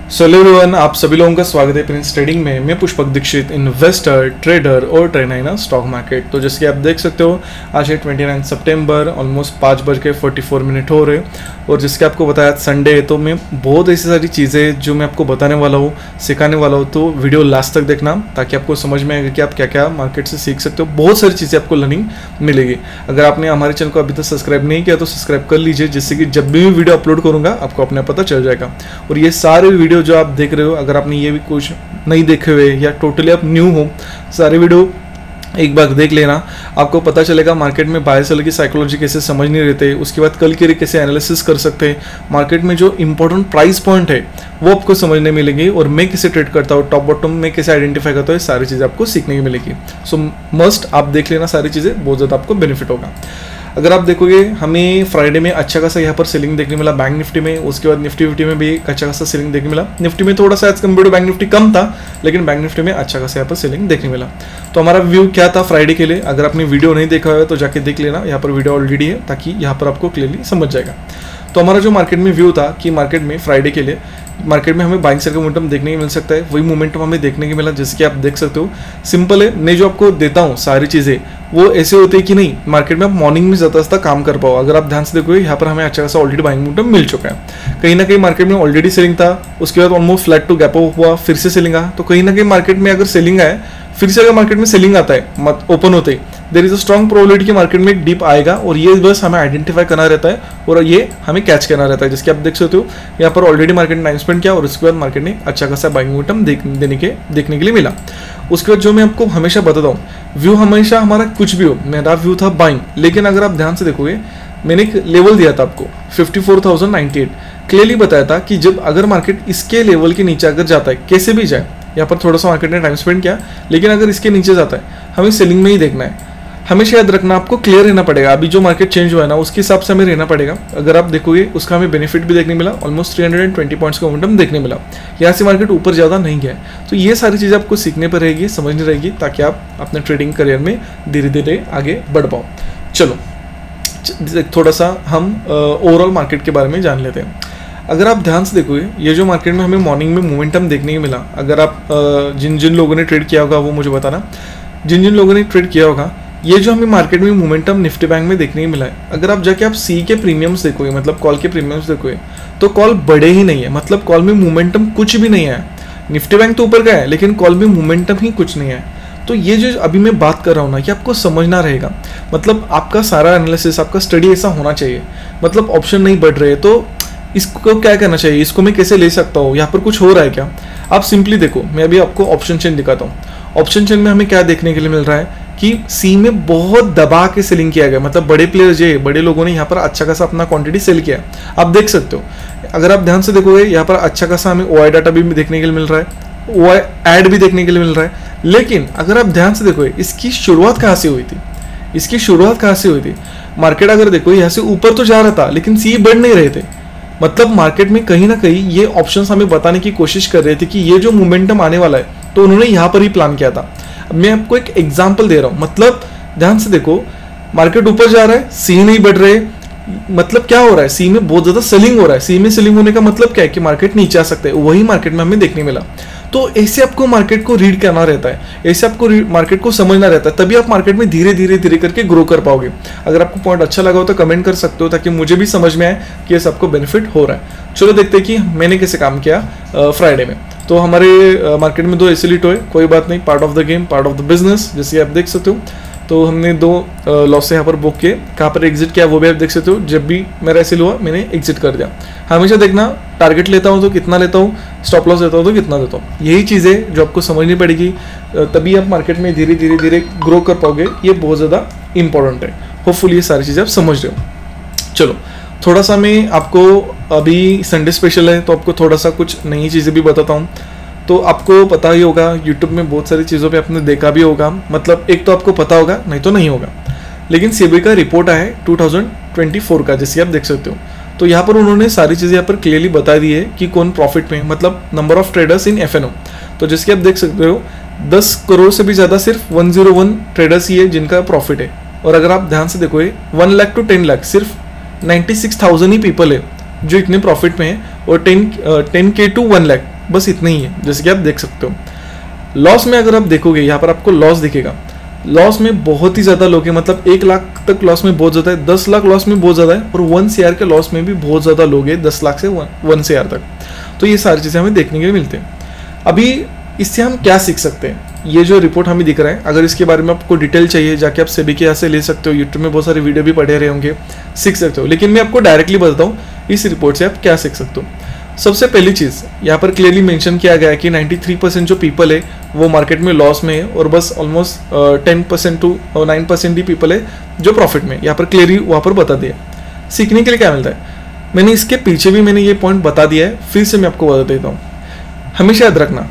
Hello everyone, आप सभी लोगों का स्वागत है प्रिंस ट्रेडिंग में। मैं पुष्पक दीक्षित, इन्वेस्टर, ट्रेडर और ट्रेनर इन स्टॉक मार्केट। तो जैसे कि आप देख सकते हो, आज है 29 सितंबर, ऑलमोस्ट 5:44 हो रहे। और जिसके आपको बताया संडे है, तो मैं बहुत ऐसी सारी चीज़ें जो मैं आपको बताने वाला हूँ, सिखाने वाला हूँ। तो वीडियो लास्ट तक देखना ताकि आपको समझ में आएगा कि आप क्या क्या मार्केट से सीख सकते हो। बहुत सारी चीज़ें आपको लर्निंग मिलेगी। अगर आपने हमारे चैनल को अभी तक सब्सक्राइब नहीं किया तो सब्सक्राइब कर लीजिए, जिससे कि जब भी मैं वीडियो अपलोड करूँगा आपको अपने पता चल जाएगा। और ये सारे वीडियो जो आप देख रहे हो, अगर आपने ये भी कुछ नहीं देखे हुए या टोटली आप न्यू हो, सारे वीडियो एक बार देख लेना। आपको पता चलेगा मार्केट में बाय सेल की साइकोलॉजी कैसे समझनी रहते हैं, उसके बाद कल के लिए कैसे एनालिसिस कर सकते हैं, मार्केट में जो इंपॉर्टेंट प्राइस पॉइंट है वो आपको समझने मिलेगी, और मैं कैसे ट्रेड करता हूँ, टॉप बॉटम में कैसे आइडेंटिफाई करता हूँ, सारी चीज़ें आपको सीखने की मिलेगी। सो मस्ट आप देख लेना, सारी चीज़ें बहुत ज़्यादा आपको बेनिफिट होगा। अगर आप देखोगे, हमें फ्राइडे में अच्छा खासा यहाँ पर सेलिंग देखने मिला बैंक निफ्टी में, उसके बाद निफ्टी विफ्टी में भी अच्छा खासा सेलिंग देखने मिला। निफ्टी में थोड़ा सा as compare to bank Nifty कम था, लेकिन बैंक निफ्टी में अच्छा खासा यहाँ पर सेलिंग देखने मिला। तो हमारा व्यू क्या था फ्राइडे के लिए, अगर आपने वीडियो नहीं देखा है तो जाके देख लेना, यहाँ पर वीडियो ऑलरेडी है, ताकि यहाँ पर आपको क्लियरली समझ जाएगा। तो हमारा जो मार्केट में व्यू था कि मार्केट में फ्राइडे के लिए मार्केट में हमें बाइंग साइड का मोमेंटम देखने को मिल सकता है, वही मोमेंटम हमें देखने को मिला। जैसे कि आप देख सकते हो, सिंपल है, मैं जो आपको देता हूँ सारी चीज़ें वो ऐसे होते हैं कि नहीं मार्केट में आप मॉर्निंग में ज़्यादा काम कर पाओ। अगर आप ध्यान से देखोगे, यहाँ पर हमें अच्छा खासा ऑलरेडी बाइंग मोमेंटम मिल चुका है। कहीं ना कहीं मार्केट में ऑलरेडी सेलिंग था, उसके बाद almost flat to gap up हुआ, फिर से सेलिंग आ। तो कहीं ना कहीं मार्केट में अगर सेलिंग आए, फिर से अगर मार्केट में सेलिंग आता है ओपन होते ही, there is a strong probability कि मार्केट में एक डिप आएगा, और ये बस हमें आइडेंटिफाई करना रहता है और ये हमें कैच करना रहता है। जिसके आप देख सकते हो, यहाँ पर ऑलरेडी मार्केट ने टाइम स्पेंड किया और उसके बाद मार्केट ने अच्छा खासा बाइंग मोमेंटम देखने के लिए मिला। उसके बाद जो मैं आपको हमेशा बताता हूँ, व्यू हमेशा हमारा कुछ भी हो, मेरा व्यू था बाइंग, लेकिन अगर आप ध्यान से देखोगे, मैंने एक लेवल दिया था आपको 54,098, क्लियरली बताया था कि जब अगर मार्केट इसके लेवल के नीचे अगर जाता है, कैसे भी जाए, यहाँ पर थोड़ा सा मार्केट ने टाइम स्पेंड किया, लेकिन अगर इसके नीचे जाता है हमें सेलिंग में ही देखना है। हमेशा याद रखना, आपको क्लियर रहना पड़ेगा। अभी जो मार्केट चेंज हुआ है ना, उसके हिसाब से हमें रहना पड़ेगा। अगर आप देखोगे, उसका हमें बेनिफिट भी देखने मिला, ऑलमोस्ट 320 पॉइंट्स का मोमेंटम देखने मिला। यहाँ से मार्केट ऊपर ज़्यादा नहीं गया। तो ये सारी चीज़ें आपको सीखने पर रहेगी, समझनी रहेगी, ताकि आप अपने ट्रेडिंग करियर में धीरे धीरे आगे बढ़ पाओ। चलो थोड़ा सा हम ओवरऑल मार्केट के बारे में जान लेते हैं। अगर आप ध्यान से देखोगे, ये जो मार्केट में हमें मॉर्निंग में मोमेंटम देखने को मिला, अगर आप जिन जिन लोगों ने ट्रेड किया होगा वो मुझे बताना, जिन जिन लोगों ने ट्रेड किया होगा, ये जो हमें मार्केट में मोमेंटम निफ्टी बैंक में देखने को मिला है, अगर आप जाके आप सी के प्रीमियम्स देखोगे, मतलब कॉल के प्रीमियम्स देखोगे, तो कॉल बड़े ही नहीं है, मतलब कॉल में मोमेंटम कुछ भी नहीं है। निफ्टी बैंक तो ऊपर का है, लेकिन कॉल में मोमेंटम ही कुछ नहीं है। तो ये जो अभी मैं बात कर रहा हूँ ना, कि आपको समझना रहेगा, मतलब आपका सारा एनालिसिस, आपका स्टडी ऐसा होना चाहिए। मतलब ऑप्शन नहीं बढ़ रहे तो इसको क्या करना चाहिए, इसको मैं कैसे ले सकता हूँ, यहाँ पर कुछ हो रहा है क्या। आप सिंपली देखो, मैं अभी आपको ऑप्शन चेन दिखाता हूँ। ऑप्शन चेन में हमें क्या देखने के लिए मिल रहा है कि सी में बहुत दबा के सेलिंग किया गया, मतलब बड़े प्लेयर्स जो बड़े लोगों ने यहाँ पर अच्छा खासा अपना क्वांटिटी सेल किया। आप देख सकते हो, अगर आप ध्यान से देखोगे, यहाँ पर अच्छा खासा हमें ओआई डाटा भी देखने के लिए मिल रहा है, ओआई एड भी देखने के लिए मिल रहा है। लेकिन अगर आप ध्यान से देखोगे, इसकी शुरुआत कहाँ से हुई थी, इसकी शुरुआत कहाँ से हुई थी। मार्केट अगर देखो, यहाँ से ऊपर तो जा रहा था, लेकिन सी बढ़ नहीं रहे थे। मतलब मार्केट में कहीं ना कहीं ये ऑप्शंस हमें बताने की कोशिश कर रहे थे कि ये जो मोमेंटम आने वाला है, तो उन्होंने यहाँ पर ही प्लान किया था। अब मैं आपको एक एग्जांपल दे रहा हूँ, मतलब ध्यान से देखो, मार्केट ऊपर जा रहा है, सी नहीं बढ़ रहे, मतलब क्या हो रहा है, सी में बहुत ज्यादा सेलिंग हो रहा है। सी में सेलिंग होने का मतलब क्या है कि मार्केट नीचे आ सकता है, वही मार्केट में हमें देखने मिला। तो ऐसे आपको मार्केट को रीड करना रहता है, ऐसे आपको मार्केट को समझना रहता है, तभी आप मार्केट में धीरे धीरे धीरे करके ग्रो कर पाओगे। अगर आपको पॉइंट अच्छा लगा हो तो कमेंट कर सकते हो, ताकि मुझे भी समझ में आए कि ये सबको बेनिफिट हो रहा है। चलो देखते हैं कि मैंने कैसे काम किया फ्राइडे में। तो हमारे मार्केट में 2 एसिलिट हुए, कोई बात नहीं, part of the game, part of the business, जैसे आप देख सकते हो। तो हमने 2 लॉस यहाँ पर बुक किए, कहाँ पर एग्जिट किया वो भी आप देख सकते हो। जब भी मेरा एसिल हुआ, मैंने एग्जिट कर दिया। हमेशा देखना, टारगेट लेता हूँ तो कितना लेता हूँ, स्टॉप लॉस लेता हूँ तो कितना देता हूँ। यही चीज़ें जो आपको समझनी पड़ेगी, तभी आप मार्केट में धीरे धीरे धीरे ग्रो कर पाओगे। ये बहुत ज़्यादा इंपॉर्टेंट है। होपफुली ये सारी चीज़ें आप समझ रहे हो। चलो थोड़ा सा मैं आपको, अभी संडे स्पेशल है तो आपको थोड़ा सा कुछ नई चीज़ें भी बताता हूँ। तो आपको पता ही होगा, यूट्यूब में बहुत सारी चीज़ों पे आपने देखा भी होगा, मतलब एक तो आपको पता होगा, नहीं तो नहीं होगा। लेकिन सेबी का रिपोर्ट आया है 2024 का, जैसे आप देख सकते हो। तो यहाँ पर उन्होंने सारी चीज़ें यहाँ पर क्लियरली बता दी है कि कौन प्रॉफिट में, मतलब number of traders in FNO. तो जिसके आप देख सकते हो, 10 करोड़ से भी ज़्यादा सिर्फ 101 ट्रेडर्स ही है जिनका प्रॉफिट है। और अगर आप ध्यान से देखोगे, 1 लाख टू 10 लाख सिर्फ 96,000 ही पीपल है जो इतने प्रॉफिट में है, और 10K टू 1 लाख बस इतना ही है, जैसे कि आप देख सकते हो। लॉस में अगर आप देखोगे यहाँ पर आपको लॉस दिखेगा, लॉस में बहुत ही ज़्यादा लोग हैं, मतलब 1 लाख तक लॉस में बहुत ज़्यादा है, 10 लाख लॉस में बहुत ज़्यादा है, और 1 CR के लॉस में भी बहुत ज़्यादा लोग हैं, 10 लाख से 1 CR तक। तो ये सारी चीज़ें हमें देखने के लिए मिलते हैं। अभी इससे हम क्या सीख सकते हैं, ये जो रिपोर्ट हमें दिख रहा है, अगर इसके बारे में आपको डिटेल चाहिए जाके आप सेबी के यहाँ से ले सकते हो, यूट्यूब में बहुत सारे वीडियो भी पढ़े रहे होंगे, सीख सकते हो। लेकिन मैं आपको डायरेक्टली बताता हूँ इस रिपोर्ट से आप क्या सीख सकते हो। सबसे पहली चीज़ यहाँ पर क्लियरली मेंशन किया गया है कि 93% जो पीपल है वो मार्केट में लॉस में है, और बस ऑलमोस्ट 10% टू 9% ही पीपल है जो प्रॉफिट में। यहाँ पर क्लियरली वहाँ पर बता दिया। सीखने के लिए क्या मिलता है, मैंने इसके पीछे भी मैंने ये पॉइंट बता दिया है, फिर से मैं आपको बता देता हूँ। हमेशा याद रखना,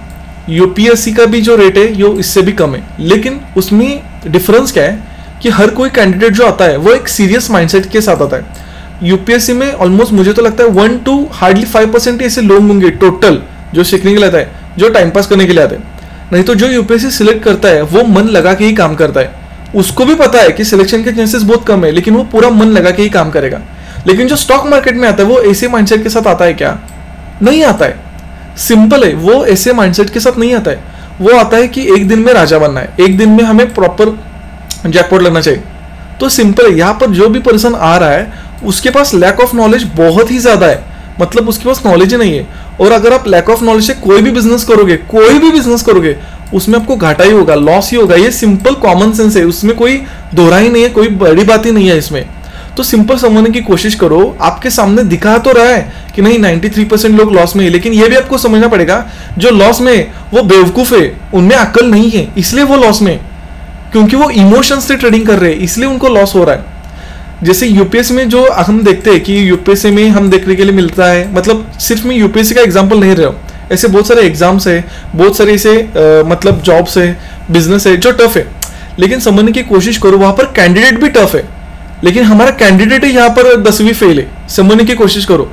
यूपीएससी का भी जो रेट है यो इससे भी कम है, लेकिन उसमें डिफरेंस क्या है कि हर कोई कैंडिडेट जो आता है वो एक सीरियस माइंडसेट के साथ आता है। यूपीएससी में ऑलमोस्ट मुझे तो लगता है 1 to हार्डली 5% ऐसे लोग होंगे टोटल जो सीखने के लिए आता है, जो टाइम पास करने के लिए आते हैं। नहीं तो जो यूपीएससी सिलेक्ट करता है वो मन लगा के ही काम करता है। उसको भी पता है कि सिलेक्शन के चांसेस बहुत कम है, लेकिन वो पूरा मन लगा के ही काम करेगा। लेकिन जो स्टॉक मार्केट में आता है वो ऐसे माइंडसेट के साथ आता है क्या? नहीं आता है। सिंपल है, वो ऐसे माइंडसेट के साथ नहीं आता है। वो आता है कि एक दिन में राजा बनना है, एक दिन में हमें प्रॉपर जैकपॉट लगना चाहिए। तो सिंपल है, यहाँ पर जो भी पर्सन आ रहा है उसके पास लैक ऑफ नॉलेज बहुत ही ज्यादा है, मतलब उसके पास नॉलेज ही नहीं है। और अगर आप लैक ऑफ नॉलेज से कोई भी बिजनेस करोगे उसमें आपको घाटा ही होगा, लॉस ही होगा। ये सिंपल कॉमन सेंस है, उसमें कोई दोहरा ही नहीं है, कोई बड़ी बात ही नहीं है इसमें। तो सिंपल समझने की कोशिश करो। आपके सामने दिखा तो रहा है कि नहीं 93% लोग लॉस में है, लेकिन ये भी आपको समझना पड़ेगा जो लॉस में वो बेवकूफ है, उनमें अकल नहीं है, इसलिए वो लॉस में, क्योंकि वो इमोशन से ट्रेडिंग कर रहे हैं, इसलिए उनको लॉस हो रहा है। जैसे यूपीएससी में जो हम देखते हैं कि यूपीएससी में हम देखने के लिए मिलता है, मतलब सिर्फ मैं यूपीएससी का एग्जांपल नहीं रहा हूँ, ऐसे बहुत सारे एग्जाम्स है, बहुत सारे ऐसे मतलब जॉब्स है, बिजनेस है जो टफ है। लेकिन समझने की कोशिश करो, वहां पर कैंडिडेट भी टफ है, लेकिन हमारा कैंडिडेट ही यहाँ पर 10वीं फेल है। समझने की कोशिश करो।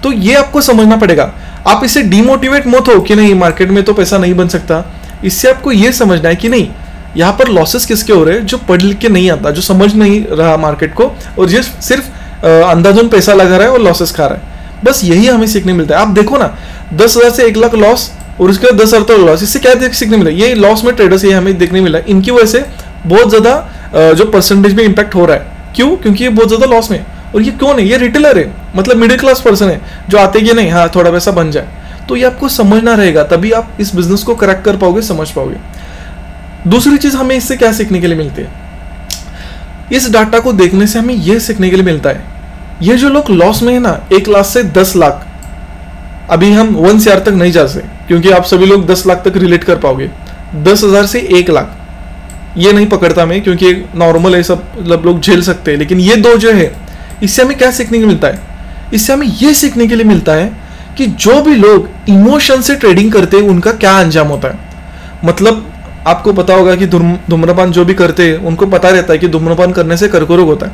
तो ये आपको समझना पड़ेगा। आप इससे डिमोटिवेट मत हो कि नहीं मार्केट में तो पैसा नहीं बन सकता। इससे आपको ये समझना है कि नहीं यहाँ पर लॉसेस किसके हो रहे हैं, जो पढ़ लिख के नहीं आता, जो समझ नहीं रहा मार्केट को, और ये सिर्फ अंधाधुन पैसा लगा रहा है और लॉसेस खा रहा है। बस यही हमें सीखने मिलता है। आप देखो ना, 10,000 से 1 लाख लॉस और उसके बाद 10,000 तक लॉस, इससे क्या सीखने मिला? ये लॉस में ट्रेडर्स ये हमें देखने मिला, इनकी वजह से बहुत ज्यादा जो परसेंटेज में इंपैक्ट हो रहा है। क्यों? क्योंकि ये बहुत ज्यादा लॉस में। और ये कौन है? ये रिटेलर है, मतलब मिडिल क्लास पर्सन है जो आते कि नहीं हाँ थोड़ा पैसा बन जाए। तो ये आपको समझना रहेगा, तभी आप इस बिजनेस को क्रैक कर पाओगे, समझ पाओगे। दूसरी चीज हमें इससे क्या सीखने के लिए मिलती है, इस डाटा को देखने से हमें यह सीखने के लिए मिलता है, ये जो लोग लॉस में है ना 1 लाख से 10 लाख, अभी हम 1 CR तक नहीं जा सकते क्योंकि आप सभी लोग 10 लाख तक रिलेट कर पाओगे। 10,000 से 1 लाख ये नहीं पकड़ता मैं, क्योंकि नॉर्मल है, सब लोग झेल सकते हैं। लेकिन ये दो जो है, इससे हमें क्या सीखने को मिलता है? इससे हमें यह सीखने के लिए मिलता है कि जो भी लोग इमोशन से ट्रेडिंग करते हैं उनका क्या अंजाम होता है। मतलब आपको पता होगा कि धूम्रपान जो भी करते हैं उनको पता रहता है कि धूम्रपान करने से कर्करोग होता है,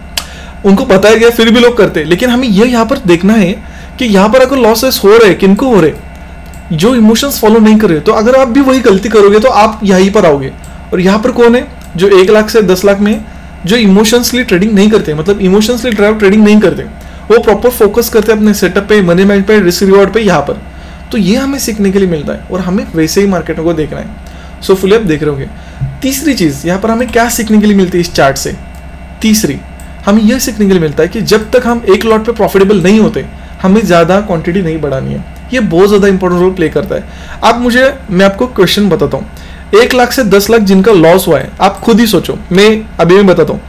उनको पता है, फिर भी लोग करते हैं। लेकिन हमें ये यहाँ पर देखना है कि यहाँ पर अगर लॉसेस हो रहे, किनको हो रहे? जो इमोशंस फॉलो नहीं कर रहे। तो अगर आप भी वही गलती करोगे तो आप यहीं पर आओगे। और यहाँ पर कौन है जो 1 लाख से 10 लाख में जो इमोशंसली ट्रेडिंग नहीं करते, मतलब इमोशंसली ड्राइव ट्रेडिंग नहीं करते, वो प्रॉपर फोकस करते हैं अपने सेटअप पे, मनी मैनेजमेंट पे, रिस्क रिवॉर्ड पे, यहाँ पर। तो ये हमें सीखने के लिए मिलता है और हमें वैसे ही मार्केटों को देखना है। सो फुली आप देख रहे होंगे। तीसरी चीज यहाँ पर हमें क्या सीखने के लिए मिलती है इस चार्ट से? तीसरी हमें यह सीखने के लिए मिलता है कि जब तक हम एक लॉट पे प्रॉफिटेबल नहीं होते, हमें ज्यादा क्वांटिटी नहीं बढ़ानी है। ये बहुत ज्यादा इंपॉर्टेंट रोल प्ले करता है। मैं आपको क्वेश्चन बताता हूँ। 1 लाख से 10 लाख जिनका लॉस हुआ है, आप खुद ही सोचो, मैं बताता हूँ।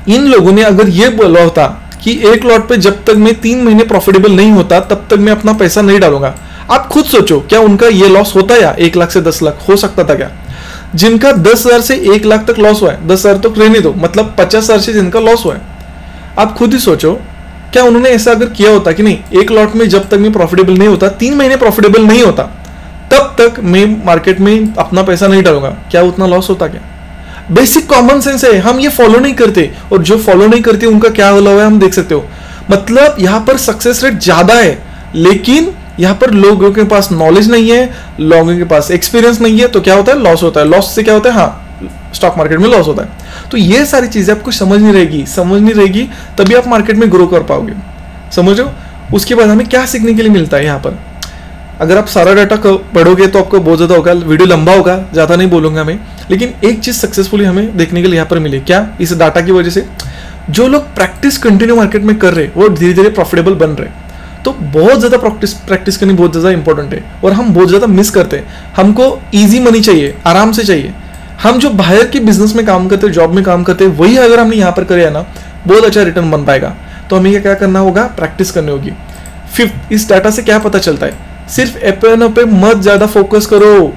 इन लोगों ने अगर ये बोला होता कि एक लॉट पे जब तक मैं 3 महीने प्रॉफिटेबल नहीं होता तब तक मैं अपना पैसा नहीं डालूंगा, आप खुद सोचो क्या उनका ये लॉस होता या 1 लाख से 10 लाख हो सकता था क्या? जिनका 10,000 से 1 लाख तक लॉस हुआ है, 10,000 तो रहने दो, मतलब 50,000 से जिनका लॉस हुआ है, आप खुद ही सोचो क्या उन्होंने ऐसा अगर किया होता कि नहीं एक लॉट में जब तक मैं प्रॉफिटेबल नहीं होता, 3 महीने प्रॉफिटेबल नहीं होता, तब तक मैं मार्केट में अपना पैसा नहीं डालूंगा, क्या उतना लॉस होता क्या? बेसिक कॉमन सेंस है, हम ये फॉलो नहीं करते, और जो फॉलो नहीं करते उनका क्या हुआ है हम देख सकते हो। मतलब यहाँ पर सक्सेस रेट ज्यादा है, लेकिन यहाँ पर लोगों के पास नॉलेज नहीं है, लोगों के पास एक्सपीरियंस नहीं है, तो क्या होता है? लॉस होता है। लॉस से क्या होता है? हाँ, स्टॉक मार्केट में लॉस होता है। तो ये सारी चीजें आपको समझनी रहेगी, तभी आप मार्केट में ग्रो कर पाओगे। समझो। उसके बाद हमें क्या सीखने के लिए मिलता है यहाँ पर? अगर आप सारा डाटा पढ़ोगे तो आपको बहुत ज़्यादा होगा, वीडियो लंबा होगा, ज़्यादा नहीं बोलूँगा मैं। लेकिन एक चीज़ सक्सेसफुली हमें देखने के लिए यहाँ पर मिली, क्या? इस डाटा की वजह से जो लोग प्रैक्टिस कंटिन्यू मार्केट में कर रहे वो धीरे धीरे प्रॉफिटेबल बन रहे। तो बहुत ज़्यादा प्रैक्टिस करनी बहुत ज़्यादा इंपॉर्टेंट है, और हम बहुत ज़्यादा मिस करते हैं। हमको ईजी मनी चाहिए, आराम से चाहिए। हम जो बाहर के बिजनेस में काम करते हैं, जॉब में काम करते हैं, वही अगर हमने यहाँ पर करे ना, बहुत अच्छा रिटर्न बन पाएगा। तो हमें क्या करना होगा? प्रैक्टिस करनी होगी। फिफ्थ, इस डाटा से क्या पता चलता है? सिर्फ एफ पे मत ज़्यादा फोकस करो,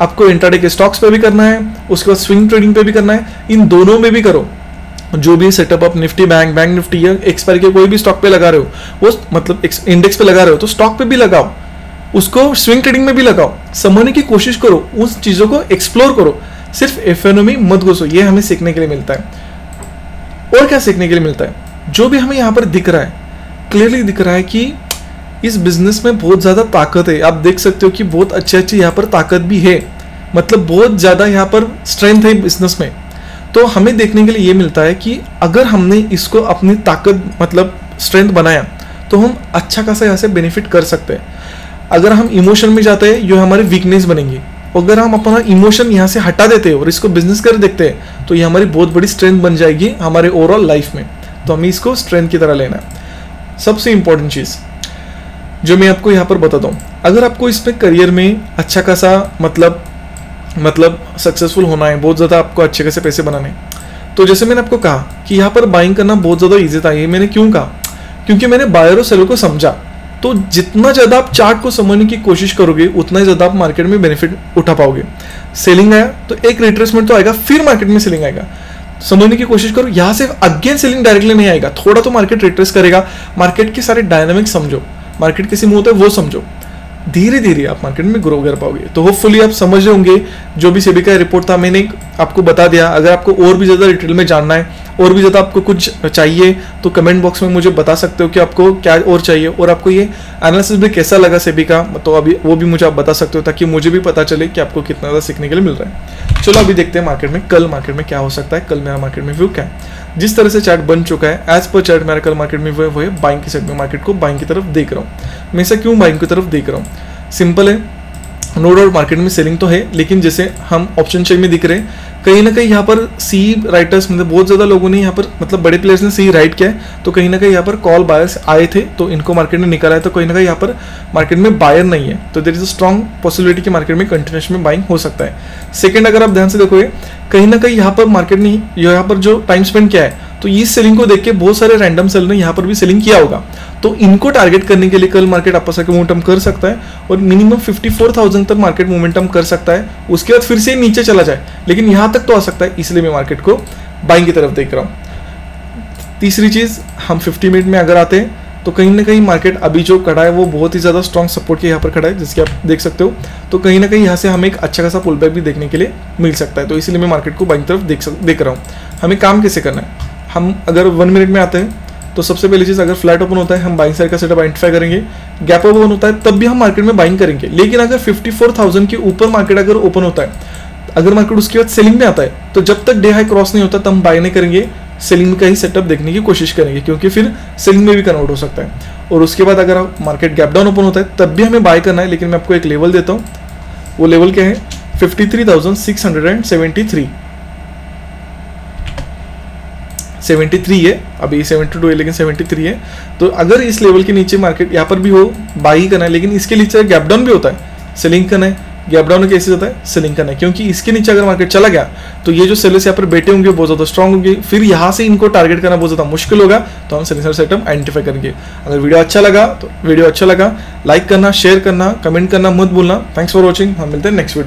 आपको इंट्राडे के स्टॉक्स पे भी करना है, उसके बाद स्विंग ट्रेडिंग पे भी करना है, इन दोनों में भी करो। जो भी सेटअप आप निफ्टी बैंक निफ्टी या एक्सपायरी के कोई भी स्टॉक पे लगा रहे हो, वो मतलब इंडेक्स पे लगा रहे हो तो स्टॉक पे भी लगाओ, उसको स्विंग ट्रेडिंग में भी लगाओ, समझने की कोशिश करो, उस चीज़ों को एक्सप्लोर करो। सिर्फ एफ में मत घुसो। ये हमें सीखने के लिए मिलता है। और क्या सीखने के लिए मिलता है? जो भी हमें यहाँ पर दिख रहा है, क्लियरली दिख रहा है कि इस बिजनेस में बहुत ज़्यादा ताकत है। आप देख सकते हो कि बहुत अच्छी यहाँ पर ताकत भी है, मतलब बहुत ज़्यादा यहाँ पर स्ट्रेंथ है बिजनेस में। तो हमें देखने के लिए ये मिलता है कि अगर हमने इसको अपनी ताकत मतलब स्ट्रेंथ बनाया तो हम अच्छा खासा यहाँ से बेनिफिट कर सकते हैं। अगर हम इमोशन में जाते हैं, ये हमारी वीकनेस बनेंगी। अगर हम अपना इमोशन यहाँ से हटा देते हैं और इसको बिजनेस कर देखते हैं तो ये हमारी बहुत बड़ी स्ट्रेंथ बन जाएगी हमारे ओवरऑल लाइफ में। तो हमें इसको स्ट्रेंथ की तरह लेना है। सबसे इंपॉर्टेंट चीज़ जो मैं आपको यहाँ पर बताता हूँ, अगर आपको इसमें करियर में अच्छा खासा मतलब सक्सेसफुल होना है, बहुत ज़्यादा आपको अच्छे खासे पैसे बनाने हैं, तो जैसे मैंने आपको कहा कि यहाँ पर बाइंग करना बहुत ज़्यादा ईजी था। ये मैंने क्यों कहा? क्योंकि मैंने बायर और सेलर को समझा। तो जितना ज़्यादा आप चार्ट को समझने की कोशिश करोगे उतना ही ज़्यादा आप मार्केट में बेनिफिट उठा पाओगे। सेलिंग आया तो एक रिट्रेसमेंट तो आएगा, फिर मार्केट में सेलिंग आएगा। समझने की कोशिश करो, यहाँ से अगेन सेलिंग डायरेक्टली नहीं आएगा, थोड़ा तो मार्केट रिट्रेस करेगा। मार्केट के सारे डायनामिक्स समझो, मार्केट कैसे मूव होता है वो समझो, धीरे धीरे आप मार्केट में ग्रो कर पाओगे। तो होपफुली आप समझ रहे होंगे जो भी सेबी का रिपोर्ट था मैंने आपको बता दिया। अगर आपको और भी ज़्यादा डिटेल में जानना है, और भी ज़्यादा आपको कुछ चाहिए तो कमेंट बॉक्स में मुझे बता सकते हो कि आपको क्या और चाहिए, और आपको ये एनालिसिस भी कैसा लगा सेबी का, तो अभी वो भी मुझे आप बता सकते हो ताकि मुझे भी पता चले कि आपको कितना ज़्यादा सीखने के लिए मिल रहा है। चलो अभी देखते हैं मार्केट में कल मार्केट में क्या हो सकता है। कल मेरा मार्केट में व्यू क्या है? जिस तरह से चार्ट बन चुका है एज पर चार्ट मेरा कल मार्केट में वो है बाइंग की साइड में, मार्केट को बाइंग की तरफ देख रहा हूँ। मैं ऐसा क्यों बाइंग की तरफ देख रहा हूँ? सिंपल है, नो डाउट मार्केट में सेलिंग तो है, लेकिन जैसे हम ऑप्शन चेन में दिख रहे हैं कहीं ना कहीं यहाँ पर सी राइटर्स मतलब बहुत ज़्यादा लोगों ने यहाँ पर मतलब बड़े प्लेयर्स ने सी राइट किया है, तो कहीं ना कहीं यहाँ पर कॉल बायर्स आए थे तो इनको मार्केट में निकाला है। तो कहीं ना कहीं यहाँ पर मार्केट में बायर नहीं है, तो there is a strong possibility कि मार्केट में कंटिन्यूएशन में बाइंग हो सकता है। सेकंड, अगर आप ध्यान से देखोगे कहीं ना कहीं यहाँ पर मार्केट ने यहाँ पर जो टाइम स्पेंड किया है तो इस सेलिंग को देख के बहुत सारे रैंडम सेलर ने यहाँ पर भी सेलिंग किया होगा। तो इनको टारगेट करने के लिए कल मार्केट आपस में मोमेंटम कर सकता है और मिनिमम 54,000 तक मार्केट मोमेंटम कर सकता है। उसके बाद फिर से नीचे चला जाए, लेकिन यहाँ तक तो आ सकता है, इसलिए मैं मार्केट को बाइंग की तरफ देख रहा हूँ। तीसरी चीज़, हम 50 मिनट में अगर आते हैं तो कहीं ना कहीं मार्केट अभी जो खड़ा है वो बहुत ही ज़्यादा स्ट्रॉन्ग सपोर्ट के यहाँ पर खड़ा है, जिसके आप देख सकते हो। तो कहीं ना कहीं यहाँ से हमें एक अच्छा खासा पुल बैक भी देखने के लिए मिल सकता है। तो इसलिए मैं मार्केट को बाइंग तरफ देख रहा हूँ। हमें काम कैसे करना है? हम अगर 1 मिनट में आते हैं तो सबसे पहली चीज़, अगर फ्लैट ओपन होता है हम बाइंग साइड का सेटअप आइडेंटिफाई करेंगे। गैप ओपन होता है तब भी हम मार्केट में बाइंग करेंगे, लेकिन अगर 54,000 के ऊपर मार्केट अगर ओपन होता है, अगर मार्केट उसके बाद सेलिंग में आता है तो जब तक डे हाई क्रॉस नहीं होता तब हम बाय नहीं करेंगे, सेलिंग का ही सेटअप देखने की कोशिश करेंगे, क्योंकि फिर सेलिंग में भी कन्वर्ट हो सकता है। और उसके बाद अगर मार्केट गैप डाउन ओपन होता है तब भी हमें बाय करना है, लेकिन मैं आपको एक लेवल देता हूँ। वो लेवल क्या है? 53,673 73 है, अभी 72 है लेकिन 73 है। तो अगर इस लेवल के नीचे मार्केट यहाँ पर भी हो, बाई करना है, लेकिन इसके नीचे गैप डाउन भी होता है, सेलिंग करना है। गैप डाउन कैसे होता है? सेलिंग करना है, क्योंकि इसके नीचे अगर मार्केट चला गया तो ये जो सेलर्स यहाँ पर बैठे होंगे बहुत ज़्यादा स्ट्रॉन्ग होंगे, फिर यहाँ से इनको टारगेट करना बहुत ज़्यादा मुश्किल होगा। तो हम सेलिंग सेटअप आइडेंटिफाई करेंगे। अगर वीडियो अच्छा लगा लाइक करना, शेयर करना, कमेंट करना मत भूलना। थैंक्स फॉर वॉचिंग, हम मिलते हैं नेक्स्ट वीडियो।